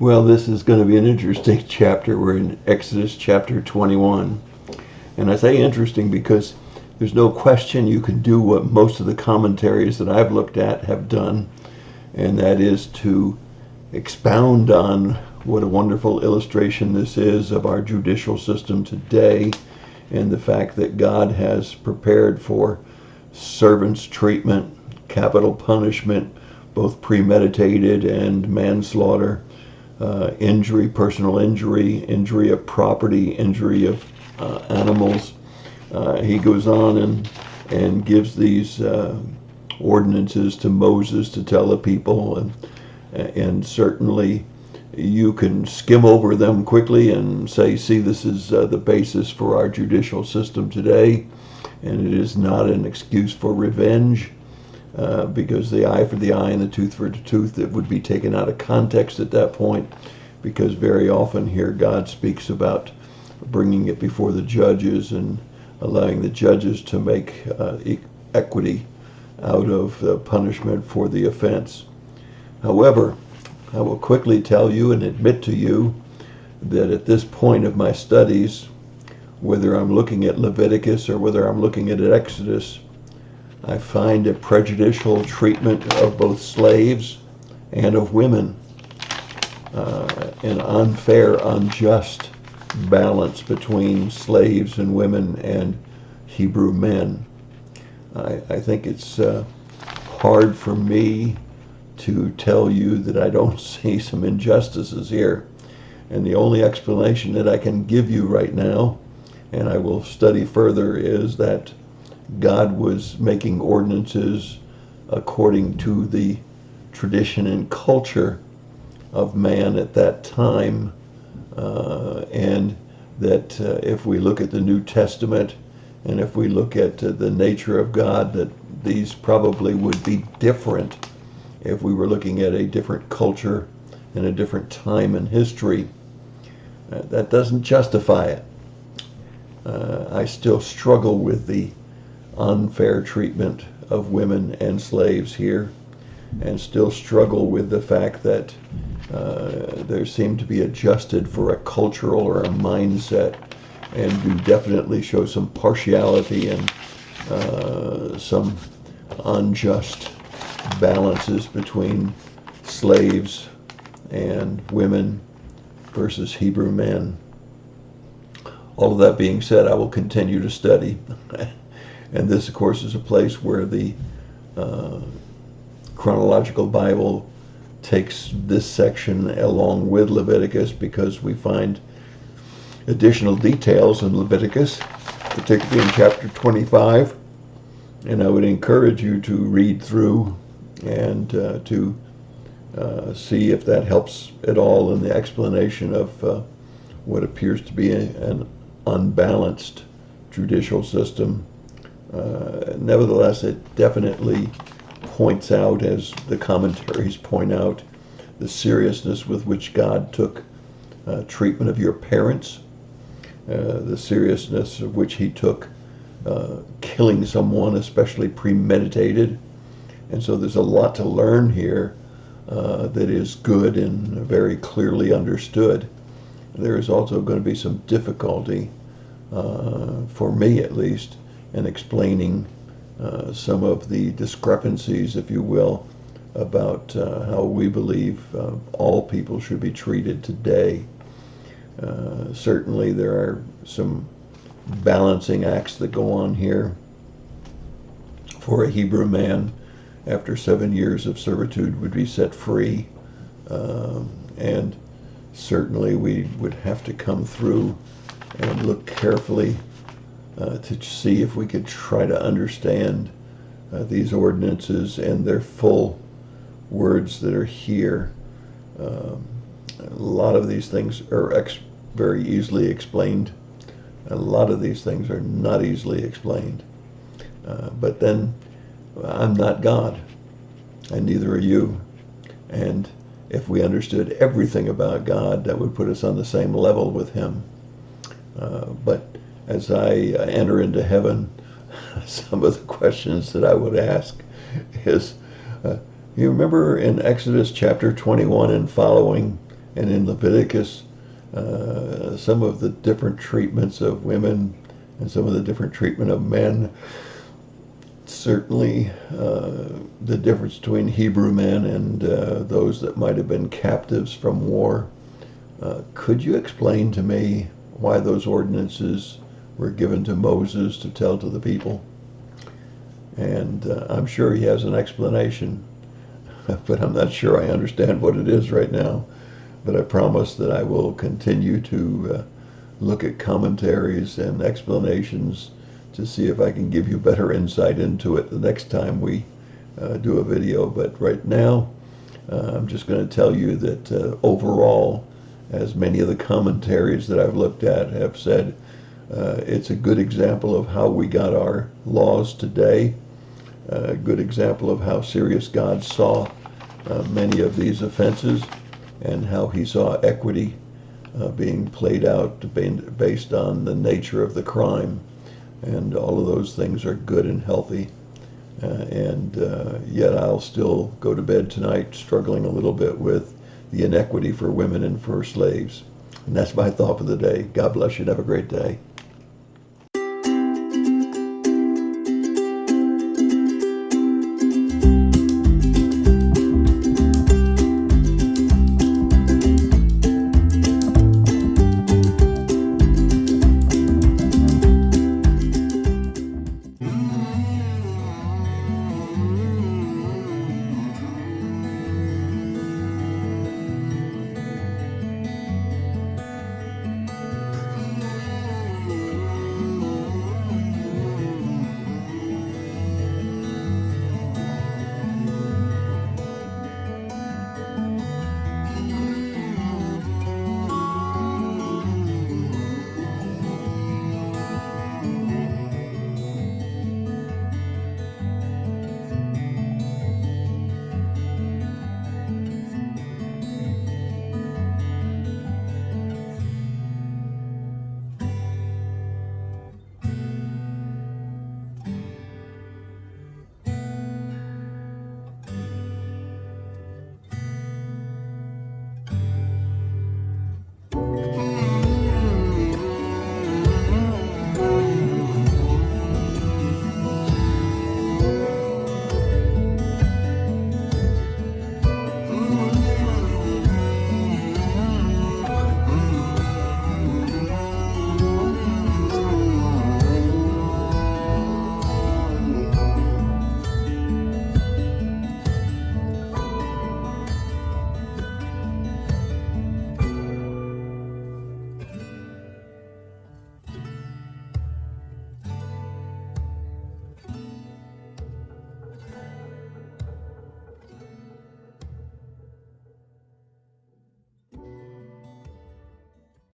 Well, this is going to be an interesting chapter. We're in Exodus chapter 21. And I say interesting because there's no question you can do what most of the commentaries that I've looked at have done, and that is to expound on what a wonderful illustration this is of our judicial system today, and the fact that God has prepared for servants' treatment, capital punishment, both premeditated and manslaughter, injury, personal injury, injury of property, injury of animals. He goes on and gives these ordinances to Moses to tell the people, and certainly you can skim over them quickly and say, see, this is the basis for our judicial system today, and it is not an excuse for revenge. Because the eye for the eye and the tooth for the tooth, it would be taken out of context at that point, because very often here God speaks about bringing it before the judges and allowing the judges to make equity out of the punishment for the offense. However, I will quickly tell you and admit to you that at this point of my studies, whether I'm looking at Leviticus or whether I'm looking at Exodus, I find a prejudicial treatment of both slaves and of women, an unfair, unjust balance between slaves and women and Hebrew men. I think it's hard for me to tell you that I don't see some injustices here. And the only explanation that I can give you right now, and I will study further, is that God was making ordinances according to the tradition and culture of man at that time, and that if we look at the New Testament and if we look at the nature of God, that these probably would be different if we were looking at a different culture and a different time in history. That doesn't justify it. I still struggle with the unfair treatment of women and slaves here, and still struggle with the fact that there seem to be adjusted for a cultural or a mindset, and do definitely show some partiality and some unjust balances between slaves and women versus Hebrew men. All of that being said, I will continue to study. And this, of course, is a place where the chronological Bible takes this section along with Leviticus, because we find additional details in Leviticus, particularly in chapter 25. And I would encourage you to read through and to see if that helps at all in the explanation of what appears to be an unbalanced judicial system. Nevertheless, it definitely points out, as the commentaries point out, the seriousness with which God took treatment of your parents, the seriousness of which he took killing someone, especially premeditated. And so there's a lot to learn here that is good and very clearly understood. There is also going to be some difficulty, for me at least, in explaining some of the discrepancies, if you will, about how we believe all people should be treated today. Certainly there are some balancing acts that go on here. For a Hebrew man, after 7 years of servitude, would be set free, and certainly we would have to come through and look carefully to see if we could try to understand these ordinances and their full words that are here. A lot of these things are very easily explained. A lot of these things are not easily explained. But then I'm not God, and neither are you. And if we understood everything about God, that would put us on the same level with Him. But as I enter into heaven, some of the questions that I would ask is, you remember in Exodus chapter 21 and following, and in Leviticus, some of the different treatments of women and some of the different treatment of men. Certainly, the difference between Hebrew men and those that might have been captives from war. Could you explain to me why those ordinances were given to Moses to tell to the people? And I'm sure he has an explanation, but I'm not sure I understand what it is right now. But I promise that I will continue to look at commentaries and explanations to see if I can give you better insight into it the next time we do a video. But right now, I'm just going to tell you that overall, as many of the commentaries that I've looked at have said, it's a good example of how we got our laws today, a good example of how serious God saw many of these offenses, and how he saw equity being played out based on the nature of the crime. And all of those things are good and healthy. And yet I'll still go to bed tonight struggling a little bit with the inequity for women and for slaves. And that's my thought for the day. God bless you and have a great day.